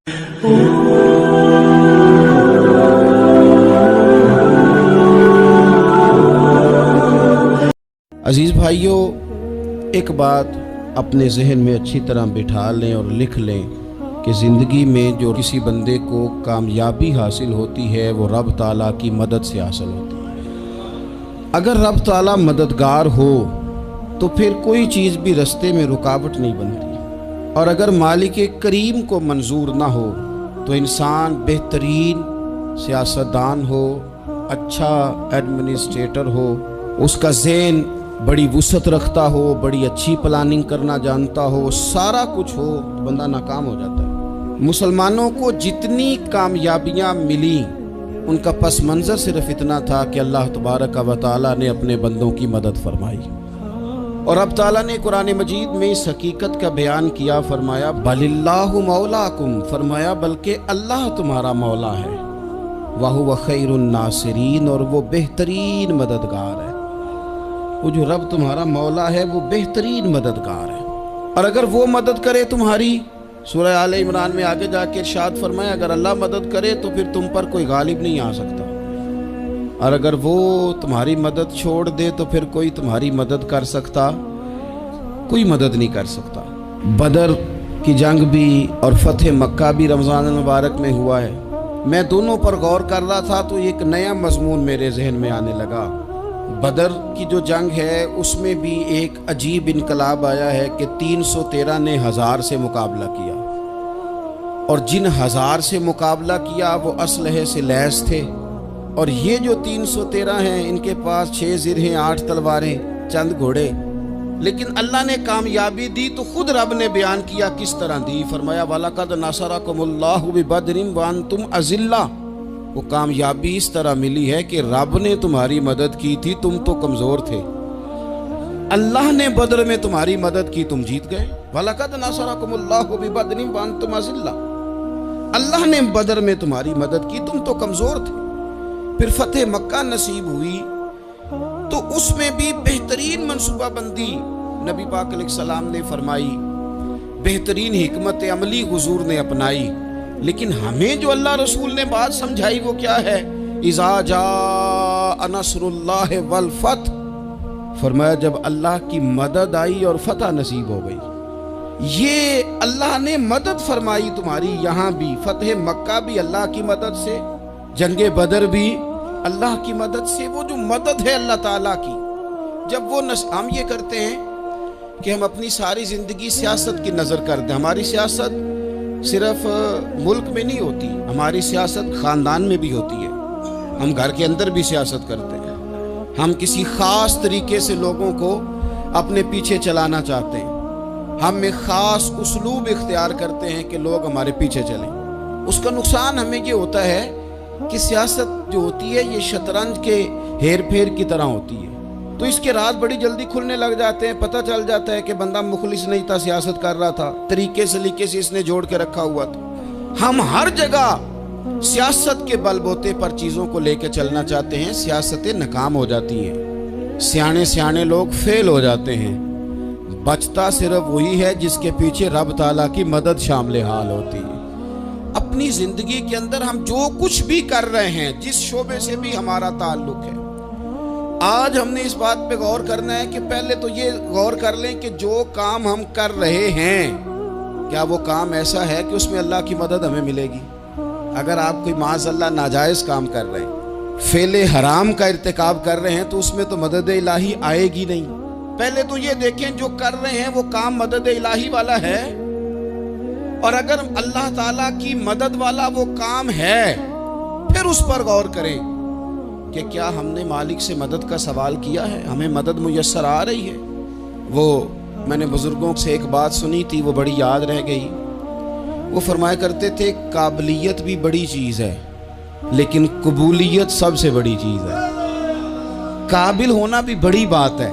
عزیز بھائیوں، ایک بات اپنے ذہن میں اچھی طرح بٹھا لیں اور لکھ لیں کہ زندگی میں جو کسی بندے کو کامیابی حاصل ہوتی ہے وہ رب تعالیٰ کی مدد سے حاصل ہوتی ہے۔ اگر رب تعالیٰ مددگار ہو تو پھر کوئی چیز بھی رستے میں رکاوٹ نہیں بنتی، اور اگر مالک کریم کو منظور نہ ہو تو انسان بہترین سیاستدان ہو، اچھا ایڈمنسٹریٹر ہو، اس کا ذہن بڑی وسعت رکھتا ہو، بڑی اچھی پلاننگ کرنا جانتا ہو، سارا کچھ ہو، تو بندہ ناکام ہو جاتا ہے۔ مسلمانوں کو جتنی کامیابیاں ملی ان کا پس منظر صرف اتنا تھا کہ اللہ تبارک و تعالیٰ نے اپنے بندوں کی مدد فرمائی، اور اب تعالیٰ نے قرآن مجید میں اس حقیقت کا بیان کیا، فرمایا بل اللہ مولاکم، فرمایا بلکہ اللہ تمہارا مولا ہے، وَهُوَ خَيْرُ النَّاصِرِينَ، اور وہ بہترین مددگار ہے۔ وہ جو رب تمہارا مولا ہے وہ بہترین مددگار ہے، اور اگر وہ مدد کرے تمہاری، سورہ آل عمران میں آگے جا کے ارشاد فرمایا اگر اللہ مدد کرے تو پھر تم پر کوئی غالب نہیں آ سکتا، اور اگر وہ تمہاری مدد چھوڑ دے تو پھر کوئی تمہاری مدد کر سکتا، کوئی مدد نہیں کر سکتا۔ بدر کی جنگ بھی اور فتح مکہ بھی رمضان المبارک میں ہوا ہے۔ میں دونوں پر غور کر رہا تھا تو ایک نیا مضمون میرے ذہن میں آنے لگا۔ بدر کی جو جنگ ہے اس میں بھی ایک عجیب انقلاب آیا ہے کہ 313 نے 1000 سے مقابلہ کیا، اور جن 1000 سے مقابلہ کیا وہ اسلحے سے لیس تھے، اور یہ جو 313 ہیں ان کے پاس 6 زرہیں، 8 تلواریں، چند گھوڑے، لیکن اللہ نے کامیابی دی تو خود رب نے بیان کیا کس طرح دی، فرمایا وَلَقَدْ نَصَرَكُمُ اللَّهُ بِبَدْرٍ وَأَنْتُمْ أَذِلَّةٌ۔ وہ کامیابی اس طرح ملی ہے کہ رب نے تمہاری مدد کی تھی، تم تو کمزور تھے، اللہ نے بدر میں تمہاری مدد کی، تم جیت گئے۔ وَلَقَدْ نَصَرَكُمُ اللَّهُ بِبَدْرٍ وَأَنْتُمْ أَذِلَّةٌ، اللہ نے بدر میں تمہاری مدد کی، تم تو کمزور تھے۔ پھر فتح مکہ نصیب ہوئی تو اس میں بھی بہترین منصوبہ بندی نبی پاک علیہ السلام نے فرمائی، بہترین حکمت عملی حضور نے اپنائی، لیکن ہمیں جو اللہ رسول نے بات سمجھائی وہ کیا ہے؟ اذا جاء نصر اللہ والفتح، فرمایا جب اللہ کی مدد آئی اور فتح نصیب ہو گئی۔ یہ اللہ نے مدد فرمائی تمہاری، یہاں بھی فتح مکہ بھی اللہ کی مدد سے، جنگ بدر بھی اللہ کی مدد سے۔ وہ جو مدد ہے اللہ تعالیٰ کی، جب وہ ہم یہ کرتے ہیں کہ ہم اپنی ساری زندگی سیاست کی نظر کرتے ہیں، ہماری سیاست صرف ملک میں نہیں ہوتی، ہماری سیاست خاندان میں بھی ہوتی ہے، ہم گھر کے اندر بھی سیاست کرتے ہیں، ہم کسی خاص طریقے سے لوگوں کو اپنے پیچھے چلانا چاہتے ہیں، ہم ایک خاص اسلوب اختیار کرتے ہیں کہ لوگ ہمارے پیچھے چلیں۔ اس کا نقصان ہمیں یہ ہوتا ہے کہ سیاست جو ہوتی ہے یہ شطرنج کے ہیر پھیر کی طرح ہوتی ہے، تو اس کے راز بڑی جلدی کھلنے لگ جاتے ہیں، پتہ چل جاتا ہے کہ بندہ مخلص نہیں تھا، سیاست کر رہا تھا، طریقے سلیقے سے اس نے جوڑ کے رکھا ہوا تھا۔ ہم ہر جگہ سیاست کے بل بوتے پر چیزوں کو لے کے چلنا چاہتے ہیں، سیاستیں ناکام ہو جاتی ہیں، سیانے لوگ فیل ہو جاتے ہیں، بچتا صرف وہی ہے جس کے پیچھے رب تعالیٰ کی مدد شامل حال ہوتی ہے۔ اپنی زندگی کے اندر ہم جو کچھ بھی کر رہے ہیں، جس شعبے سے بھی ہمارا تعلق ہے، آج ہم نے اس بات پہ غور کرنا ہے کہ پہلے تو یہ غور کر لیں کہ جو کام ہم کر رہے ہیں کیا وہ کام ایسا ہے کہ اس میں اللہ کی مدد ہمیں ملے گی؟ اگر آپ کوئی معاذ اللہ ناجائز کام کر رہے ہیں، فعل حرام کا ارتکاب کر رہے ہیں، تو اس میں تو مدد الہی آئے گی نہیں۔ پہلے تو یہ دیکھیں جو کر رہے ہیں وہ کام مدد الہی والا ہے، اور اگر اللہ تعالیٰ کی مدد والا وہ کام ہے پھر اس پر غور کریں کہ کیا ہم نے مالک سے مدد کا سوال کیا ہے، ہمیں مدد میسر آ رہی ہے۔ وہ میں نے بزرگوں سے ایک بات سنی تھی، وہ بڑی یاد رہ گئی۔ وہ فرمایا کرتے تھے قابلیت بھی بڑی چیز ہے لیکن قبولیت سب سے بڑی چیز ہے۔ قابل ہونا بھی بڑی بات ہے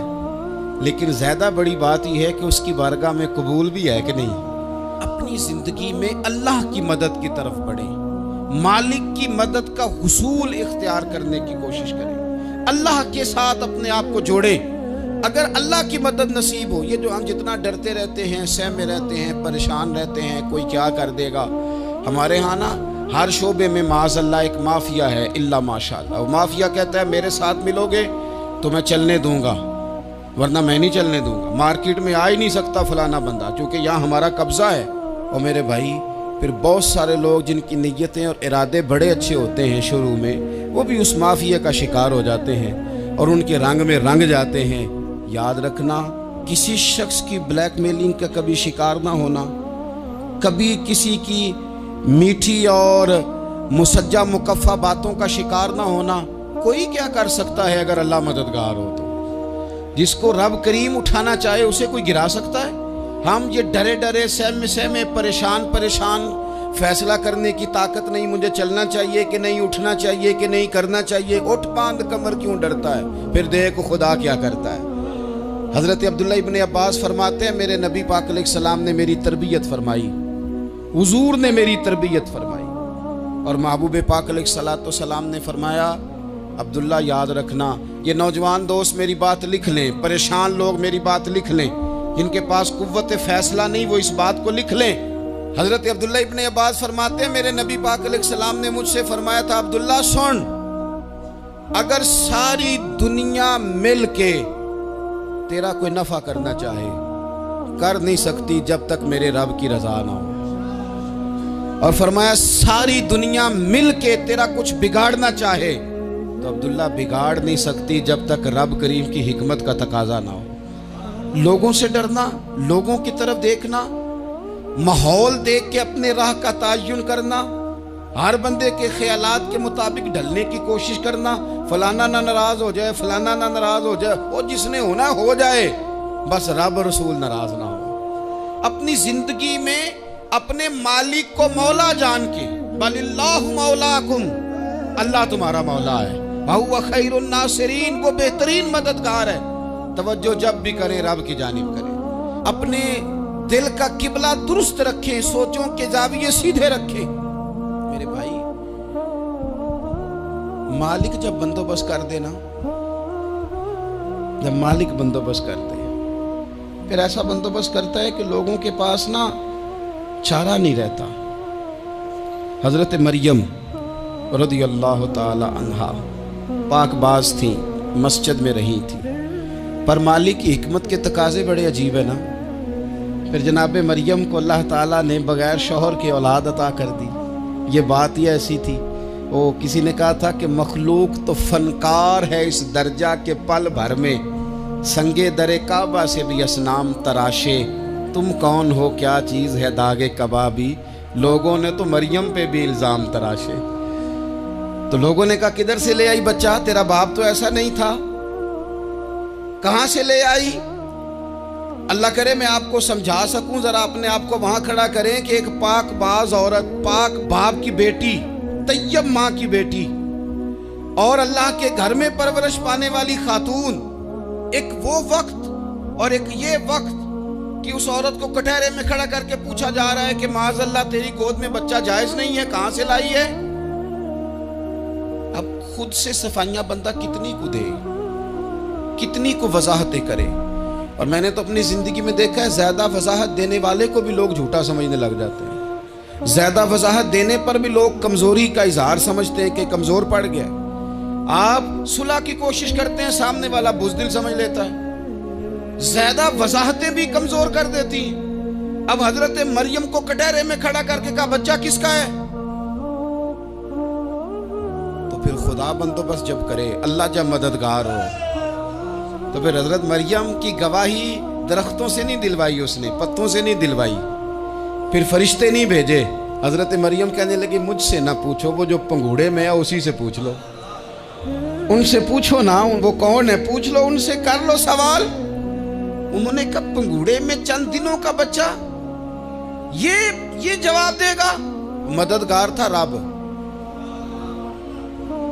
لیکن زیادہ بڑی بات یہ ہے کہ اس کی بارگاہ میں قبول بھی ہے کہ نہیں۔ اپنی زندگی میں اللہ کی مدد کی طرف بڑھیں، مالک کی مدد کا حصول اختیار کرنے کی کوشش کریں، اللہ کے ساتھ اپنے آپ کو جوڑیں۔ اگر اللہ کی مدد نصیب ہو، یہ جو ہم جتنا ڈرتے رہتے ہیں، سہمے رہتے ہیں، پریشان رہتے ہیں، کوئی کیا کر دے گا، ہمارے ہاں نا ہر شعبے میں معاذ اللہ ایک مافیا ہے، الا ماشاء اللہ. وہ مافیا کہتا ہے میرے ساتھ ملو گے تو میں چلنے دوں گا، ورنہ میں نہیں چلنے دوں گا. مارکیٹ میں آ ہی نہیں سکتا فلانا بندہ، چونکہ یہاں ہمارا قبضہ ہے. اور میرے بھائی پھر بہت سارے لوگ جن کی نیتیں اور ارادے بڑے اچھے ہوتے ہیں شروع میں، وہ بھی اس مافیا کا شکار ہو جاتے ہیں اور ان کے رنگ میں رنگ جاتے ہیں. یاد رکھنا، کسی شخص کی بلیک میلنگ کا کبھی شکار نہ ہونا، کبھی کسی کی میٹھی اور مسجع مکفہ باتوں کا شکار نہ ہونا. کوئی کیا کر سکتا ہے اگر اللہ مددگار ہو تو؟ جس کو رب کریم اٹھانا چاہے اسے کوئی گرا سکتا ہے؟ ہم یہ ڈرے ڈرے سہمے پریشان فیصلہ کرنے کی طاقت نہیں، مجھے چلنا چاہیے کہ نہیں، اٹھنا چاہیے کہ نہیں، کرنا چاہیے. اٹھ باندھ کمر کیوں ڈرتا ہے؟ پھر دیکھ خدا کیا کرتا ہے. حضرت عبداللہ ابن عباس فرماتے ہیں میرے نبی پاک علیہ السلام نے میری تربیت فرمائی، حضور نے میری تربیت فرمائی. اور محبوب پاک علیہ السلام نے فرمایا عبداللہ یاد رکھنا، یہ نوجوان دوست میری بات لکھ لیں، پریشان لوگ میری بات لکھ لیں، جن کے پاس قوت فیصلہ نہیں وہ اس بات کو لکھ لیں. حضرت عبداللہ ابن عباس فرماتے ہیں میرے نبی پاک علیہ السلام نے مجھ سے فرمایا تھا عبداللہ سن، اگر ساری دنیا مل کے تیرا کوئی نفع کرنا چاہے کر نہیں سکتی جب تک میرے رب کی رضا نہ ہو. اور فرمایا ساری دنیا مل کے تیرا کچھ بگاڑنا چاہے تو عبداللہ بگاڑ نہیں سکتی جب تک رب کریم کی حکمت کا تقاضا نہ ہو. لوگوں سے ڈرنا، لوگوں کی طرف دیکھنا، ماحول دیکھ کے اپنے راہ کا تعین کرنا، ہر بندے کے خیالات کے مطابق ڈھلنے کی کوشش کرنا، فلانا نہ ناراض ہو جائے، فلانا نہ ناراض ہو جائے، وہ جس نے ہونا ہو جائے، بس رب رسول ناراض نہ ہو. اپنی زندگی میں اپنے مالک کو مولا جان کے، بل اللہ مولاکم، اللہ تمہارا مولا ہے، وَهُوَ خَيْرُ النَّاصِرِينَ، وہ بہترین مددگار ہے. توجہ جب بھی کریں رب کی جانب کریں. اپنے دل کا قبلہ درست رکھیں، سوچوں کے زاویے سیدھے رکھیں. میرے بھائی مالک جب بندوبست کر دے نا، جب مالک بندوبست کر دے پھر ایسا بندوبست کرتا ہے کہ لوگوں کے پاس نا چارہ نہیں رہتا. حضرت مریم رضی اللہ تعالی عنہا پاک باز تھیں، مسجد میں رہی تھیں، پر مالک کی حکمت کے تقاضے بڑے عجیب ہیں نا. پھر جناب مریم کو اللہ تعالیٰ نے بغیر شوہر کے اولاد عطا کر دی. یہ بات ہی ایسی تھی، وہ کسی نے کہا تھا کہ مخلوق تو فنکار ہے اس درجہ کے پل بھر میں سنگے در کعبہ سے بھی اصنام تراشے، تم کون ہو کیا چیز ہے داغ کبابی. لوگوں نے تو مریم پہ بھی الزام تراشے. تو لوگوں نے کہا کدھر سے لے آئی بچہ، تیرا باپ تو ایسا نہیں تھا، کہاں سے لے آئی؟ اللہ کرے میں آپ کو سمجھا سکوں، ذرا اپنے آپ کو وہاں کھڑا کریں کہ ایک پاک باز عورت، پاک باپ کی بیٹی، طیب ماں کی بیٹی، اور اللہ کے گھر میں پرورش پانے والی خاتون، ایک وہ وقت اور ایک یہ وقت کہ اس عورت کو کٹہرے میں کھڑا کر کے پوچھا جا رہا ہے کہ معاذ اللہ تیری گود میں بچہ جائز نہیں ہے، کہاں سے لائی ہے؟ اب خود سے صفائیاں بندہ کتنی کو دے، کتنی کو وضاحتیں کرے. اور میں نے تو اپنی زندگی میں دیکھا ہے زیادہ وضاحت دینے والے کو بھی لوگ جھوٹا سمجھنے لگ جاتے ہیں. زیادہ وضاحت دینے پر بھی لوگ کمزوری کا اظہار سمجھتے ہیں کہ کمزور پڑ گیا. آپ صلح کی کوشش کرتے ہیں، سامنے والا بزدل سمجھ لیتا ہے. زیادہ وضاحتیں بھی کمزور کر دیتی ہیں. اب حضرت مریم کو کٹہرے میں کھڑا کر کے کہا بچہ کس کا ہے؟ تو پھر خدا بندوبست جب کرے، اللہ جب مددگار ہو، تو پھر حضرت مریم کی گواہی درختوں سے نہیں دلوائی، اس نے پتوں سے نہیں دلوائی، پھر فرشتے نہیں بھیجے. حضرت مریم کہنے لگی مجھ سے نہ پوچھو، وہ جو پنگوڑے میں ہے اسی سے پوچھ لو، ان سے پوچھو نا، وہ کون ہے پوچھ لو، ان سے کر لو سوال. انہوں نے کہا پنگوڑے میں چند دنوں کا بچہ، یہ جواب دے گا؟ مددگار تھا رب.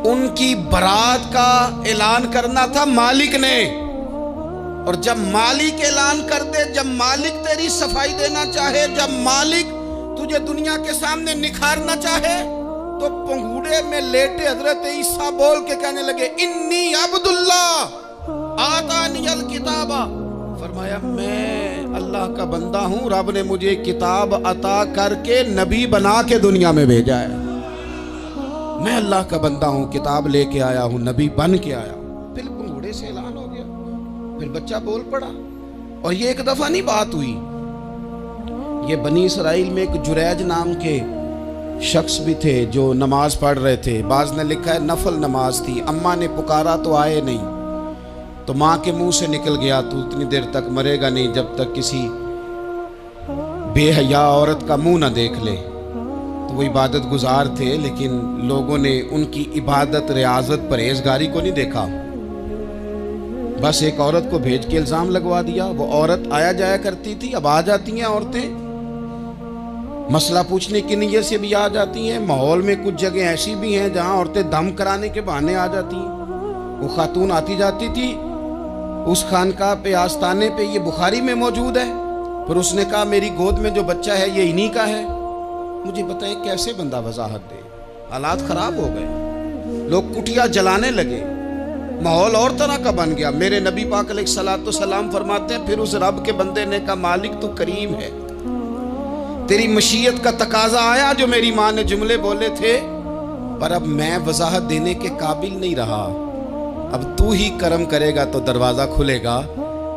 ان کی برات کا اعلان کرنا تھا مالک نے، اور جب مالک اعلان کر دے، جب مالک تیری صفائی دینا چاہے، جب مالک تجھے دنیا کے سامنے نکھارنا چاہے، تو پنگوڑے میں لیٹے حضرت عیسیٰ بول کے کہنے لگے انی عبداللہ آتانی الکتاب فرمایا میں اللہ کا بندہ ہوں، رب نے مجھے کتاب عطا کر کے نبی بنا کے دنیا میں بھیجا ہے۔ میں اللہ کا بندہ ہوں، کتاب لے کے آیا ہوں، نبی بن کے آیا ہوں۔ پھر پنگوڑے سے اعلان ہو گیا، پھر بچہ بول پڑا۔ اور یہ ایک دفعہ نہیں بات ہوئی، یہ بنی اسرائیل میں ایک جریج نام کے شخص بھی تھے جو نماز پڑھ رہے تھے۔ بعض نے لکھا ہے نفل نماز تھی، اماں نے پکارا تو آئے نہیں، تو ماں کے منہ سے نکل گیا تو اتنی دیر تک مرے گا نہیں جب تک کسی بے حیا عورت کا منہ نہ دیکھ لے۔ تو وہ عبادت گزار تھے، لیکن لوگوں نے ان کی عبادت، ریاضت، پرہیزگاری کو نہیں دیکھا، بس ایک عورت کو بھیج کے الزام لگوا دیا۔ وہ عورت آیا جایا کرتی تھی، اب آ جاتی ہیں عورتیں، مسئلہ پوچھنے کی نیت سے بھی آ جاتی ہیں۔ ماحول میں کچھ جگہ ایسی بھی ہیں جہاں عورتیں دم کرانے کے بہانے آ جاتی ہیں۔ وہ خاتون آتی جاتی تھی اس خانقاہ پہ، آستانے پہ، یہ بخاری میں موجود ہے۔ پھر اس نے کہا میری گود میں جو بچہ ہے یہ انہی کا ہے۔ مجھے بتائیں کیسے بندہ وضاحت دے؟ حالات خراب ہو گئے، لوگ کٹیا جلانے لگے، ماحول اور طرح کا بن گیا۔ میرے نبی پاک علیہ الصلوۃ والسلام فرماتے ہیں پھر اس رب کے بندے نے کہا مالک تو کریم ہے، تیری مشیت کا تقاضا آیا جو میری ماں نے جملے بولے تھے، پر اب میں وضاحت دینے کے قابل نہیں رہا، اب تو ہی کرم کرے گا تو دروازہ کھلے گا۔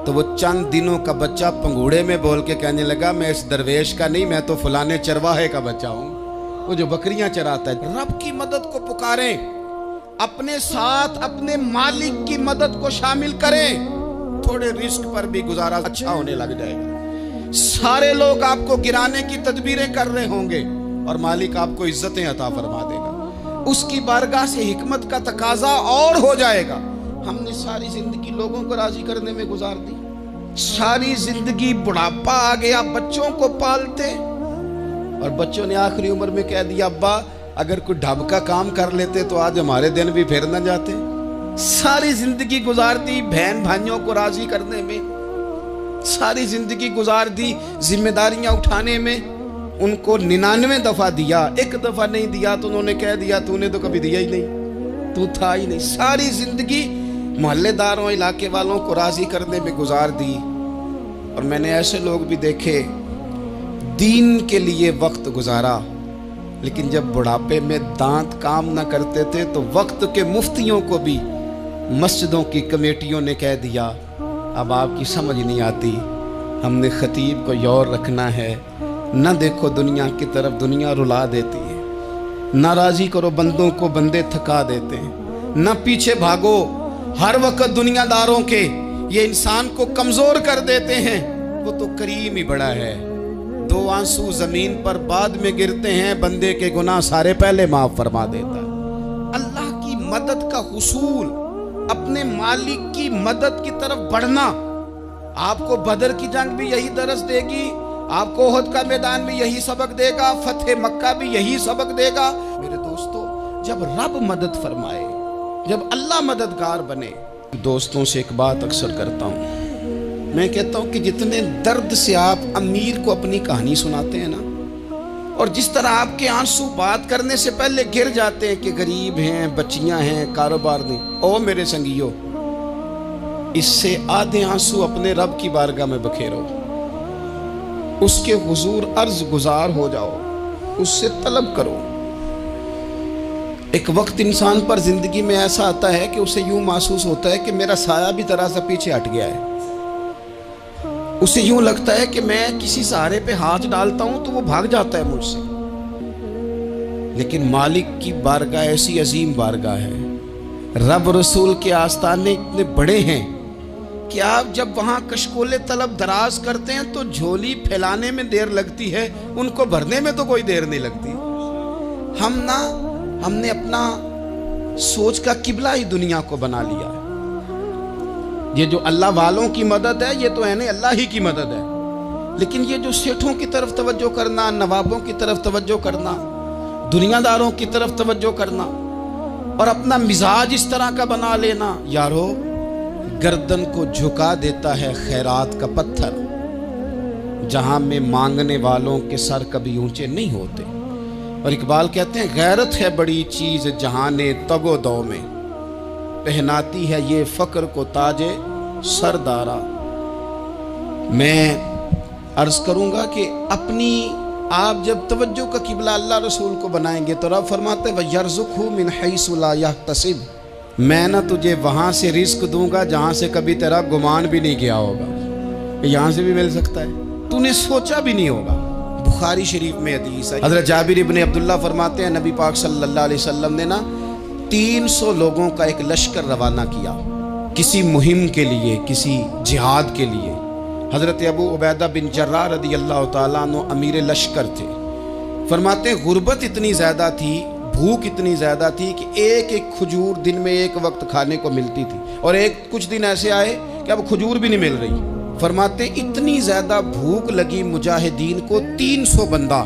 تو وہ چند دنوں کا بچہ پنگوڑے میں بول کے کہنے لگا میں اس درویش کا نہیں، میں تو فلانے چرواہے کا بچہ ہوں، وہ جو بکریاں چراتا ہے۔ رب کی مدد کو پکاریں، اپنے ساتھ اپنے مالک کی مدد کو شامل کریں، تھوڑے رزق پر بھی گزارا اچھا ہونے لگ جائے گا۔ سارے لوگ آپ کو گرانے کی تدبیریں کر رہے ہوں گے اور مالک آپ کو عزتیں عطا فرما دے گا، اس کی بارگاہ سے حکمت کا تقاضا اور ہو جائے گا۔ ہم نے ساری زندگی لوگوں کو راضی کرنے میں گزار دی، ساری زندگی بڑھاپا آ گیا بچوں کو پالتے، اور بچوں نے آخری عمر میں کہہ دیا ابا اگر کوئی ڈھب کا کام کر لیتے تو آج ہمارے دن بھی پھر نہ جاتے۔ ساری زندگی گزار دی بہن بھائیوں کو راضی کرنے میں، ساری زندگی گزار دی ذمہ داریاں اٹھانے میں۔ ان کو 99 دفعہ دیا، ایک دفعہ نہیں دیا تو انہوں نے کہہ دیا تو نے تو کبھی دیا ہی نہیں، تو تھا ہی نہیں۔ ساری زندگی محلے داروں، علاقے والوں کو راضی کرنے میں گزار دی۔ اور میں نے ایسے لوگ بھی دیکھے دین کے لیے وقت گزارا، لیکن جب بڑھاپے میں دانت کام نہ کرتے تھے تو وقت کے مفتیوں کو بھی مسجدوں کی کمیٹیوں نے کہہ دیا اب آپ کی سمجھ نہیں آتی، ہم نے خطیب کو یور رکھنا ہے، نہ دیکھو دنیا کی طرف، دنیا رلا دیتی ہے، نہ راضی کرو بندوں کو، بندے تھکا دیتے ہیں، نہ پیچھے بھاگو ہر وقت دنیا داروں کے، یہ انسان کو کمزور کر دیتے ہیں۔ وہ تو کریم ہی بڑا ہے، 2 آنسو زمین پر بعد میں گرتے ہیں، بندے کے گناہ سارے پہلے معاف فرما دیتا ہے۔ اللہ کی مدد کا حصول، اپنے مالک کی مدد کی طرف بڑھنا، آپ کو بدر کی جنگ بھی یہی درس دے گی، آپ کو احد کا میدان بھی یہی سبق دے گا، فتح مکہ بھی یہی سبق دے گا۔ میرے دوستو، جب رب مدد فرمائے، جب اللہ مددگار بنے، دوستوں سے ایک بات اکثر کرتا ہوں، میں کہتا ہوں کہ جتنے درد سے آپ امیر کو اپنی کہانی سناتے ہیں نا، اور جس طرح آپ کے آنسو بات کرنے سے پہلے گر جاتے ہیں کہ غریب ہیں، بچیاں ہیں، کاروبار نہیں، او میرے سنگیو، اس سے آدھے آنسو اپنے رب کی بارگاہ میں بکھیرو، اس کے حضور عرض گزار ہو جاؤ، اس سے طلب کرو۔ ایک وقت انسان پر زندگی میں ایسا آتا ہے کہ اسے یوں محسوس ہوتا ہے کہ میرا سایہ بھی ذرا سا پیچھے ہٹ گیا ہے، اسے یوں لگتا ہے کہ میں کسی سہارے پہ ہاتھ ڈالتا ہوں تو وہ بھاگ جاتا ہے مجھ سے۔ لیکن مالک کی بارگاہ ایسی عظیم بارگاہ ہے، رب رسول کے آستانے اتنے بڑے ہیں کہ آپ جب وہاں کشکول طلب دراز کرتے ہیں تو جھولی پھیلانے میں دیر لگتی ہے، ان کو بھرنے میں تو کوئی دیر نہیں لگتی۔ ہم نے اپنا سوچ کا قبلہ ہی دنیا کو بنا لیا ہے۔ یہ جو اللہ والوں کی مدد ہے یہ تو ہے نہیں، اللہ ہی کی مدد ہے، لیکن یہ جو سیٹھوں کی طرف توجہ کرنا، نوابوں کی طرف توجہ کرنا، دنیا داروں کی طرف توجہ کرنا، اور اپنا مزاج اس طرح کا بنا لینا، یارو گردن کو جھکا دیتا ہے خیرات کا پتھر، جہاں میں مانگنے والوں کے سر کبھی اونچے نہیں ہوتے۔ اور اقبال کہتے ہیں غیرت ہے بڑی چیز جہان تگ و دو میں، پہناتی ہے یہ فقر کو تاج سردارا۔ میں عرض کروں گا کہ اپنی آپ جب توجہ کا قبلہ اللہ رسول کو بنائیں گے تو رب فرماتے ہیں وَيَرْزُقْهُ مِنْ حَيْثُ لَا يَحْتَسِبُ، میں نہ تجھے وہاں سے رزق دوں گا جہاں سے کبھی تیرا گمان بھی نہیں کیا ہوگا، یہاں سے بھی مل سکتا ہے، تو نے سوچا بھی نہیں ہوگا۔ بخاری شریف میں حدیث ہے، حضرت جابر ابن عبداللہ فرماتے ہیں نبی پاک صلی اللہ علیہ وسلم نے 300 لوگوں کا ایک لشکر روانہ کیا کسی مہم کے لیے، کسی جہاد کے لیے۔ حضرت ابو عبیدہ بن جراح رضی اللہ تعالیٰ عنہ امیر لشکر تھے۔ فرماتے ہیں غربت اتنی زیادہ تھی، بھوک اتنی زیادہ تھی کہ ایک ایک کھجور دن میں ایک وقت کھانے کو ملتی تھی، اور کچھ دن ایسے آئے کہ اب کھجور بھی نہیں مل رہی۔ فرماتے ہیں اتنی زیادہ بھوک لگی مجاہدین کو، 300 بندہ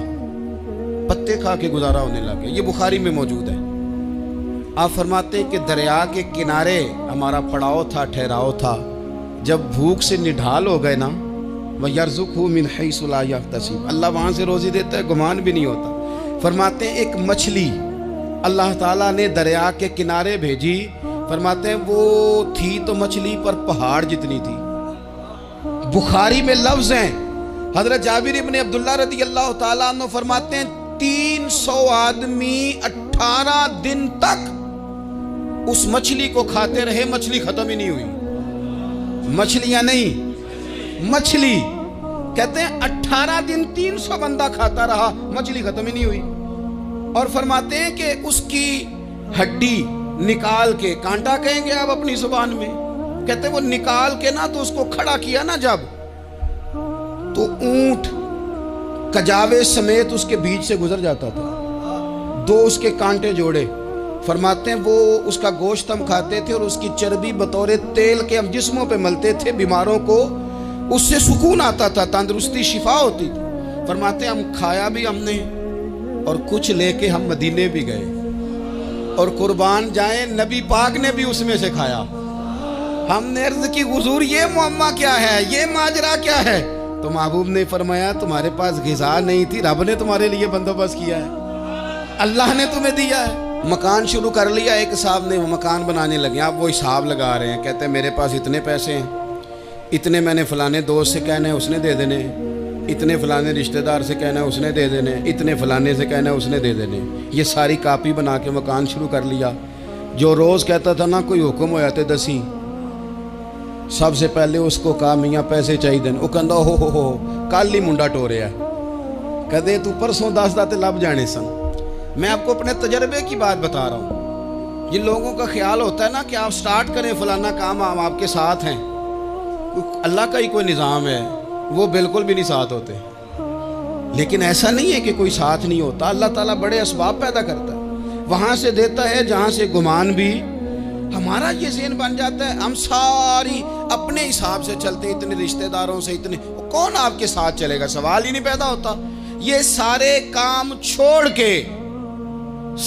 پتے کھا کے گزارا ہونے لگے۔ یہ بخاری میں موجود ہے۔ آپ فرماتے ہیں کہ دریا کے کنارے ہمارا پڑاؤ تھا، ٹھہراؤ تھا، جب بھوک سے نڈھال ہو گئے نا، وَيَرْزُقْهُ مِنْ حَيْثُ لَا يَحْتَسِبُ، اللہ وہاں سے روزی دیتا ہے، گمان بھی نہیں ہوتا۔ فرماتے ہیں ایک مچھلی اللہ تعالیٰ نے دریا کے کنارے بھیجی، فرماتے ہیں وہ تھی تو مچھلی پر پہاڑ جتنی تھی۔ بخاری میں لفظ ہیں، حضرت جابر ابن عبداللہ رضی اللہ تعالیٰ عنہ فرماتے ہیں 300 آدمی 18 دن تک اس مچھلی کو کھاتے رہے، مچھلی ختم ہی نہیں ہوئی۔ مچھلیاں نہیں، مچھلی کہتے ہیں 18 دن 300 بندہ کھاتا رہا، مچھلی ختم ہی نہیں ہوئی۔ اور فرماتے ہیں کہ اس کی ہڈی نکال کے، کانٹا کہیں گے آپ اپنی زبان میں، کہتے ہیں وہ نکال کے نا تو اس کو کھڑا کیا نا جب، تو اونٹ کجاوے سمیت اس کے بیچ سے گزر جاتا تھا، 2 اس کے کانٹے جوڑے۔ فرماتے ہیں وہ اس کا گوشت ہم کھاتے تھے اور اس کی چربی بطور تیل کے ہم جسموں پہ ملتے تھے، بیماروں کو اس سے سکون آتا تھا، تندرستی شفا ہوتی تھی۔ فرماتے ہیں ہم کھایا بھی ہم نے، اور کچھ لے کے ہم مدینے بھی گئے، اور قربان جائیں نبی پاک نے بھی اس میں سے کھایا۔ ہم نے عرض کی حضور یہ معاملہ کیا ہے، یہ ماجرا کیا ہے؟ تو محبوب نے فرمایا تمہارے پاس غذا نہیں تھی، رب نے تمہارے لیے بندوبست کیا ہے، اللہ نے تمہیں دیا ہے۔ مکان شروع کر لیا، ایک صاحب نے وہ مکان بنانے لگے، آپ وہ حساب لگا رہے ہیں، کہتے ہیں میرے پاس اتنے پیسے ہیں، اتنے میں نے فلانے دوست سے کہنا ہے اس نے دے دینے، اتنے فلانے رشتہ دار سے کہنا ہے اس نے دے دینے، اتنے فلانے سے کہنا ہے اس نے دے دینے۔ یہ ساری کاپی بنا کے مکان شروع کر لیا۔ جو روز کہتا تھا نا کوئی حکم ہو جاتے 10 سب سے پہلے اس کو کہا میاں پیسے چاہیے دن، وہ کہندا ہو کل ہی منڈا ٹوریا کہتے تو پرسوں 10 داتے لب جانے سن۔ میں آپ کو اپنے تجربے کی بات بتا رہا ہوں۔ جن لوگوں کا خیال ہوتا ہے نا کہ آپ سٹارٹ کریں فلانا کام، ہم آپ کے ساتھ ہیں، اللہ کا ہی کوئی نظام ہے، وہ بالکل بھی نہیں ساتھ ہوتے۔ لیکن ایسا نہیں ہے کہ کوئی ساتھ نہیں ہوتا، اللہ تعالیٰ بڑے اسباب پیدا کرتا ہے، وہاں سے دیتا ہے جہاں سے گمان بھی۔ ہمارا یہ ذہن بن جاتا ہے ہم ساری اپنے حساب سے چلتے، اتنے رشتہ داروں سے، اتنے کون آپ کے ساتھ چلے گا، سوال ہی نہیں پیدا ہوتا۔ یہ سارے کام چھوڑ کے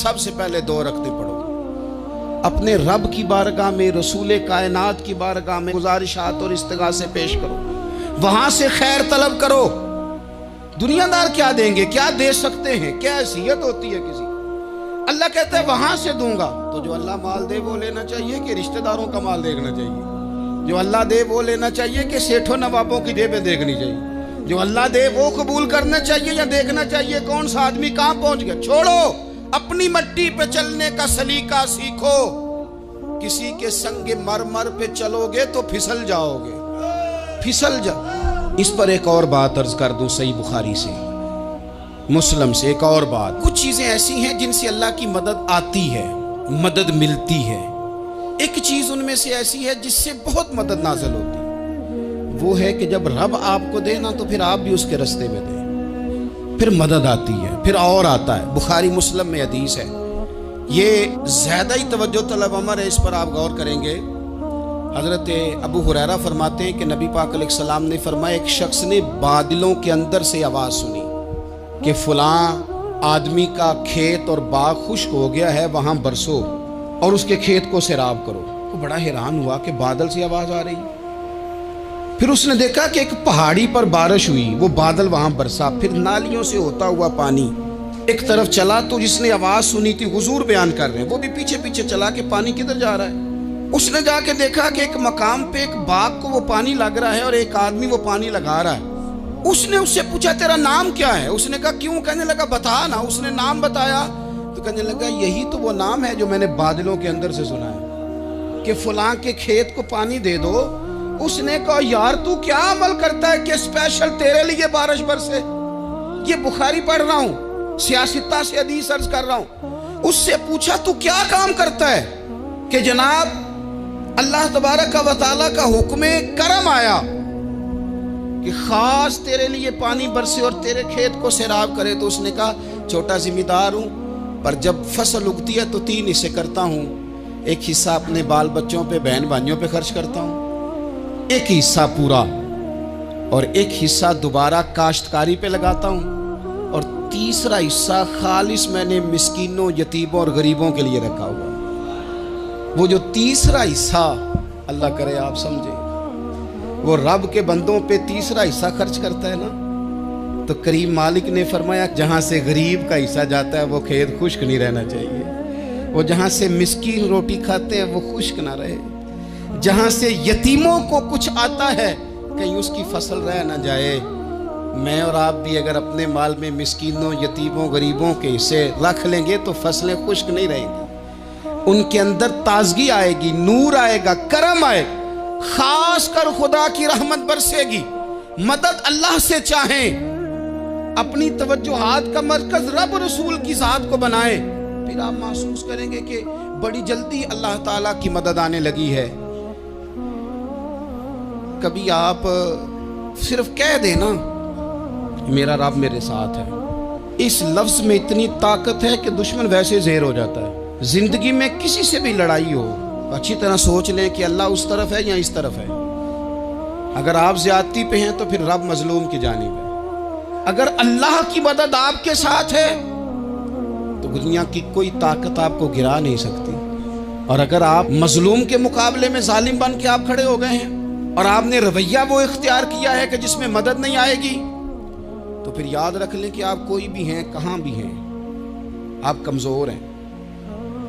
سب سے پہلے 2 رکعتیں پڑھو، اپنے رب کی بارگاہ میں، رسول کائنات کی بارگاہ میں گزارشات اور استغاثے پیش کرو، وہاں سے خیر طلب کرو۔ دنیا دار کیا دیں گے، کیا دے سکتے ہیں، کیا حیثیت ہوتی ہے کسی؟ اللہ کہتا ہے وہاں سے دوں گا۔ تو جو اللہ مال دے وہ لینا چاہیے کہ رشتہ داروں کا مال دیکھنا چاہیے؟ جو اللہ دے وہ لینا چاہیے کہ سیٹھوں نوابوں کی جیبیں دیکھنی چاہیے؟ جو اللہ دے وہ قبول کرنا چاہیے یا دیکھنا چاہیے کون سا آدمی کہاں پہنچ گیا؟ چھوڑو، اپنی مٹی پہ چلنے کا سلیقہ سیکھو۔ کسی کے سنگ مرمر پہ چلو گے تو پھسل جاؤ گے، پھسل جاؤ۔ اس پر ایک اور بات عرض کر دوں، صحیح بخاری سے، مسلم سے ایک اور بات۔ کچھ چیزیں ایسی ہیں جن سے اللہ کی مدد آتی ہے، مدد ملتی ہے۔ ایک چیز ان میں سے ایسی ہے جس سے بہت مدد نازل ہوتی ہے، وہ ہے کہ جب رب آپ کو دے نا تو پھر آپ بھی اس کے رستے میں دیں، پھر مدد آتی ہے، پھر اور آتا ہے۔ بخاری مسلم میں حدیث ہے، یہ زیادہ ہی توجہ طلب امر ہے، اس پر آپ غور کریں گے۔ حضرت ابو ہریرہ فرماتے ہیں کہ نبی پاک علیہ السلام نے فرمایا ایک شخص نے بادلوں کے اندر سے آواز سنی کہ فلاں آدمی کا کھیت اور باغ خشک ہو گیا ہے، وہاں برسو اور اس کے کھیت کو سیراب کرو۔ وہ بڑا حیران ہوا کہ بادل سے آواز آ رہی۔ پھر اس نے دیکھا کہ ایک پہاڑی پر بارش ہوئی، وہ بادل وہاں برسا، پھر نالیوں سے ہوتا ہوا پانی ایک طرف چلا۔ تو جس نے آواز سنی تھی، حضور بیان کر رہے ہیں، وہ بھی پیچھے پیچھے چلا کہ پانی کدھر جا رہا ہے۔ اس نے جا کے دیکھا کہ ایک مقام پہ ایک باغ کو وہ پانی لگ رہا ہے اور ایک آدمی وہ پانی لگا رہا ہے۔ اس نے اس سے پوچھا تیرا نام کیا ہے؟ اس نے کہا کیوں؟ کہنے لگا بتا نا۔ اس نے نام بتایا تو کہنے لگا یہی تو وہ نام ہے جو میں نے بادلوں کے اندر سے سنا ہے کہ فلاں کے کھیت کو پانی دے دو۔ اس نے کہا یار تو کیا عمل کرتا ہے کہ اسپیشل تیرے لیے بارش برسے؟ یہ بخاری پڑھ رہا ہوں، سیاستہ سے حدیث عرض کر رہا ہوں۔ اس سے پوچھا تو کیا کام کرتا ہے کہ جناب اللہ تبارک و تعالیٰ کا حکم کرم آیا کہ خاص تیرے لیے پانی برسے اور تیرے کھیت کو سیراب کرے؟ تو اس نے کہا چھوٹا ذمہ دار ہوں، پر جب فصل اگتی ہے تو 3 حصے کرتا ہوں۔ ایک حصہ اپنے بال بچوں پہ، بہن بھائیوں پہ خرچ کرتا ہوں، ایک حصہ پورا، اور ایک حصہ دوبارہ کاشتکاری پہ لگاتا ہوں، اور تیسرا حصہ خالص میں نے مسکینوں، یتیموں اور غریبوں کے لیے رکھا ہوا۔ وہ جو تیسرا حصہ، اللہ کرے آپ سمجھے، وہ رب کے بندوں پہ تیسرا حصہ خرچ کرتا ہے نا، تو کریم مالک نے فرمایا جہاں سے غریب کا حصہ جاتا ہے وہ کھیت خشک نہیں رہنا چاہیے، وہ جہاں سے مسکین روٹی کھاتے ہیں وہ خشک نہ رہے، جہاں سے یتیموں کو کچھ آتا ہے کہیں اس کی فصل رہ نہ جائے۔ میں اور آپ بھی اگر اپنے مال میں مسکینوں، یتیموں، غریبوں کے حصے رکھ لیں گے تو فصلیں خشک نہیں رہیں گی، ان کے اندر تازگی آئے گی، نور آئے گا، کرم آئے گا، خاص کر خدا کی رحمت برسے گی۔ مدد اللہ سے چاہیں، اپنی توجہات کا مرکز رب رسول کی ذات کو بنائیں، پھر آپ محسوس کریں گے کہ بڑی جلدی اللہ تعالیٰ کی مدد آنے لگی ہے۔ کبھی آپ صرف کہہ دیں نا میرا رب میرے ساتھ ہے، اس لفظ میں اتنی طاقت ہے کہ دشمن ویسے زہر ہو جاتا ہے۔ زندگی میں کسی سے بھی لڑائی ہو، اچھی طرح سوچ لیں کہ اللہ اس طرف ہے یا اس طرف ہے۔ اگر آپ زیادتی پہ ہیں تو پھر رب مظلوم کی جانب ہے۔ اگر اللہ کی مدد آپ کے ساتھ ہے تو دنیا کی کوئی طاقت آپ کو گرا نہیں سکتی، اور اگر آپ مظلوم کے مقابلے میں ظالم بن کے آپ کھڑے ہو گئے ہیں اور آپ نے رویہ وہ اختیار کیا ہے کہ جس میں مدد نہیں آئے گی، تو پھر یاد رکھ لیں کہ آپ کوئی بھی ہیں، کہاں بھی ہیں، آپ کمزور ہیں۔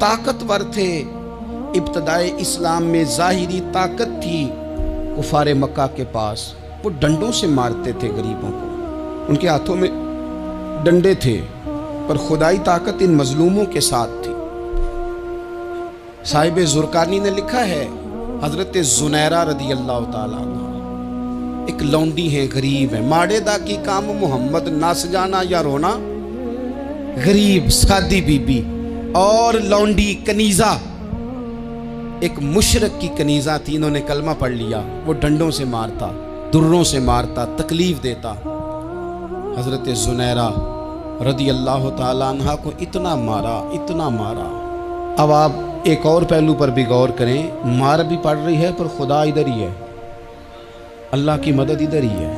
طاقتور تھے ابتدائے اسلام میں، ظاہری طاقت تھی کفار مکہ کے پاس، وہ ڈنڈوں سے مارتے تھے غریبوں کو، ان کے ہاتھوں میں ڈنڈے تھے، پر خدائی طاقت ان مظلوموں کے ساتھ تھی۔ صاحب زرقانی نے لکھا ہے حضرت زنیرہ رضی اللہ تعالیٰ عنہ ایک لونڈی ہیں، غریب ہیں، ماڑے دا کی کام محمد نس جانا یا رونا، غریب سادی بی بی اور لونڈی کنیزہ، ایک مشرک کی کنیزہ تھی، انہوں نے کلمہ پڑھ لیا، وہ ڈنڈوں سے مارتا، دروں سے مارتا، تکلیف دیتا۔ حضرت زنیرہ رضی اللہ تعالیٰ عنہ کو اتنا مارا، اتنا مارا۔ اب آپ ایک اور پہلو پر بھی غور کریں، مار بھی پڑ رہی ہے پر خدا ادھر ہی ہے، اللہ کی مدد ادھر ہی ہے۔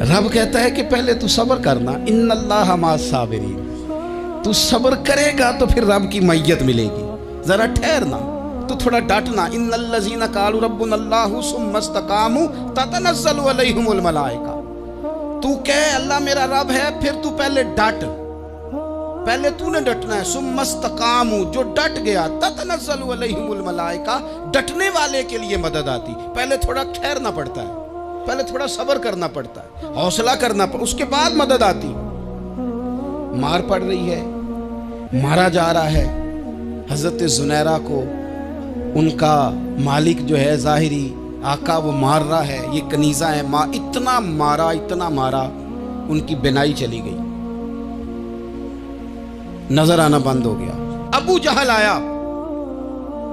رب کہتا ہے کہ پہلے تو صبر کرنا، ان اللہ مع الصابرین، تو صبر کرے گا تو پھر رب کی معیت ملے گی، ذرا ٹھہرنا، تو تھوڑا ڈٹنا۔ ان الذین قالوا ربنا اللہ ثم استقاموا تتنزل علیہم الملائکہ، تو کہے اللہ میرا رب ہے، پھر تو پہلے ڈٹ، پہلے تو نے ڈٹنا ہے۔ ثم استقاموا، جو ڈٹ گیا، تتنزل علیہم الملائکہ، ڈٹنے والے کے لیے مدد آتی، پہلے تھوڑا ٹھہرنا پڑتا ہے، پہلے تھوڑا صبر کرنا پڑتا ہے، حوصلہ کرنا پڑتا ہے، اس کے بعد مدد آتی۔ مار پڑ رہی ہے، مارا جا رہا ہے حضرت زنیرہ کو، ان کا مالک جو ہے ظاہری آقا وہ مار رہا ہے، یہ کنیزہ ہے، ماں اتنا مارا، اتنا مارا، ان کی بینائی چلی گئی، نظر آنا بند ہو گیا۔ ابو جہل آیا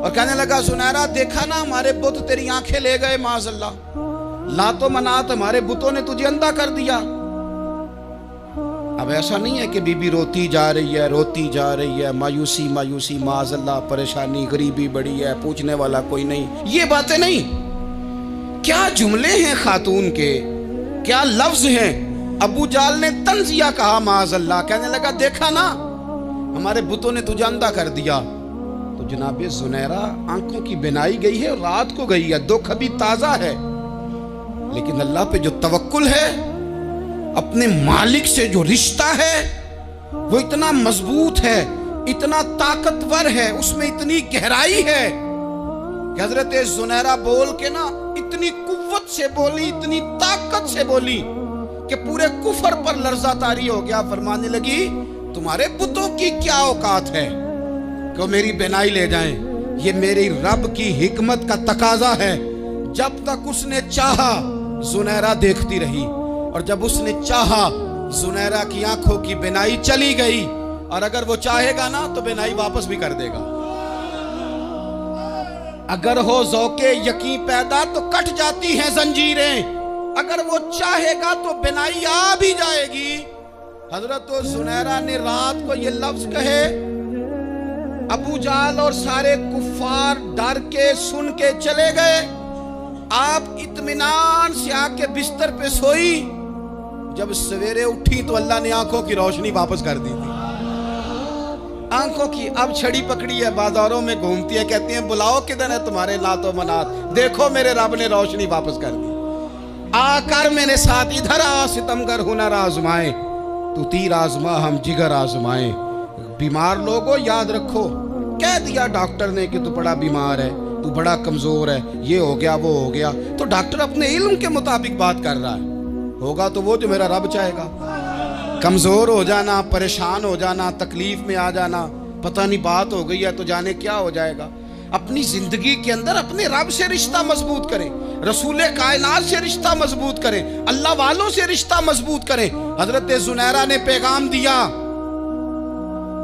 اور کہنے لگا زنیرہ دیکھا نا ہمارے بت تیری آنکھیں لے گئے، معاذ اللہ، لات و منات ہمارے بتوں نے تجھے اندھا کر دیا۔ اب ایسا نہیں ہے کہ بی بی روتی جا رہی ہے، روتی جا رہی ہے، مایوسی مایوسی، معاذ اللہ، پریشانی، غریبی بڑی ہے، پوچھنے والا کوئی نہیں، یہ باتیں نہیں۔ کیا جملے ہیں خاتون کے، کیا لفظ ہیں۔ ابو جہل نے تنزیہ کہا، معاذ اللہ، کہنے لگا دیکھا نا ہمارے بتوں نے تجھے اندھا کر دیا۔ تو جناب زنیرہ آنکھوں کی بینائی گئی ہے، رات کو گئی ہے، دکھ ابھی تازہ ہے، لیکن اللہ پہ جو توکل ہے، اپنے مالک سے جو رشتہ ہے، وہ اتنا مضبوط ہے، اتنا طاقتور ہے، اس میں اتنی گہرائی ہے کہ حضرت زنیرہ بول کے نا اتنی قوت سے بولی، اتنی طاقت سے بولی کہ پورے کفر پر لرزہ طاری ہو گیا۔ فرمانے لگی تمہارے بتوں کی کیا اوقات ہے کہ وہ میری بینائی لے جائیں؟ یہ میری رب کی حکمت کا تقاضا ہے۔ جب تک اس نے چاہا زنیرہ دیکھتی رہی، اور جب اس نے چاہا زنیرہ کی آنکھوں کی بینائی چلی گئی، اور اگر وہ چاہے گا نا تو بینائی واپس بھی کر دے گا۔ اگر ہو ذوق یقین پیدا تو کٹ جاتی ہیں زنجیریں، اگر وہ چاہے گا تو بینائی آ بھی جائے گی۔ حضرت زنیرہ نے رات کو یہ لفظ کہے، ابو جہل اور سارے کفار ڈر کے سن کے چلے گئے۔ آپ اطمینان سے آ کے بستر پہ سوئی، جب سویرے اٹھی تو اللہ نے آنکھوں کی روشنی واپس کر دی تھی۔ آنکھوں کی اب چھڑی پکڑی ہے، بازاروں میں گھومتی ہے، کہتی ہیں بلاؤ کدھر ہے تمہارے لات و منات، دیکھو میرے رب نے روشنی واپس کر دی۔ آ کر میرے ساتھ ادھر آ، ستمگر ہنر آزمائے، تو تیر آزما ہم جگر آزمائے۔ بیمار لوگوں یاد رکھو، کہہ دیا ڈاکٹر نے کہ تو بڑا بیمار ہے، تو بڑا کمزور ہے، یہ ہو گیا وہ ہو گیا، تو ڈاکٹر اپنے علم کے مطابق بات کر رہا ہے، ہوگا تو وہ جو میرا رب چاہے گا۔ کمزور ہو جانا، پریشان ہو جانا، تکلیف میں آ جانا، پتہ نہیں بات ہو گئی ہے تو جانے کیا ہو جائے گا۔ اپنی زندگی کے اندر اپنے رب سے رشتہ مضبوط کریں، رسول کائنات سے رشتہ مضبوط کریں، اللہ والوں سے رشتہ مضبوط کریں۔ حضرت زنیرہ نے پیغام دیا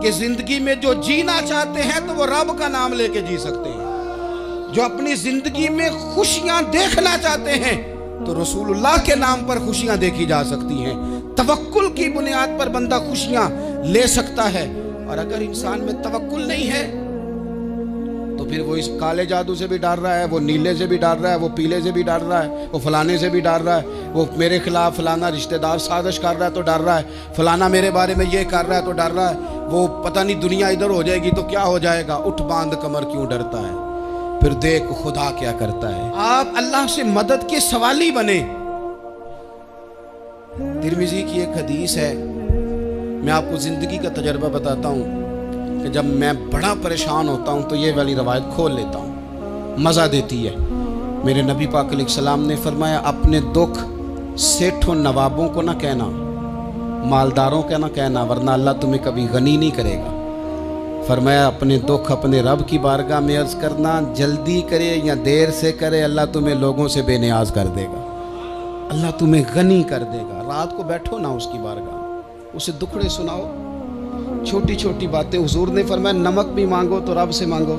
کہ زندگی میں جو جینا چاہتے ہیں تو وہ رب کا نام لے کے جی سکتے ہیں، جو اپنی زندگی میں خوشیاں دیکھنا چاہتے ہیں تو رسول اللہ کے نام پر خوشیاں دیکھی جا سکتی ہیں۔ توکل کی بنیاد پر بندہ خوشیاں لے سکتا ہے، اور اگر انسان میں توکل نہیں ہے تو پھر وہ اس کالے جادو سے بھی ڈر رہا ہے، وہ نیلے سے بھی ڈر رہا ہے، وہ پیلے سے بھی ڈر رہا ہے، وہ فلانے سے بھی ڈر رہا ہے، وہ میرے خلاف فلانا رشتہ دار سازش کر رہا ہے تو ڈر رہا ہے، فلانا میرے بارے میں یہ کر رہا ہے تو ڈر رہا ہے، وہ پتہ نہیں دنیا ادھر ہو جائے گی تو کیا ہو جائے گا۔ اٹھ باندھ کمر کیوں ڈرتا ہے، پھر دیکھ خدا کیا کرتا ہے۔ آپ اللہ سے مدد کے سوالی بنے۔ ترمذی کی ایک حدیث ہے، میں آپ کو زندگی کا تجربہ بتاتا ہوں کہ جب میں بڑا پریشان ہوتا ہوں تو یہ والی روایت کھول لیتا ہوں، مزہ دیتی ہے۔ میرے نبی پاک علیہ السلام نے فرمایا اپنے دکھ سیٹھوں نوابوں کو نہ کہنا، مالداروں کا نہ کہنا، ورنہ اللہ تمہیں کبھی غنی نہیں کرے گا۔ فرمایا اپنے دکھ اپنے رب کی بارگاہ میں عرض کرنا، جلدی کرے یا دیر سے کرے اللہ تمہیں لوگوں سے بے نیاز کر دے گا، اللہ تمہیں غنی کر دے گا۔ رات کو بیٹھو نا اس کی بارگاہ، اسے دکھڑے سناؤ، چھوٹی چھوٹی باتیں۔ حضور نے فرمایا نمک بھی مانگو تو رب سے مانگو۔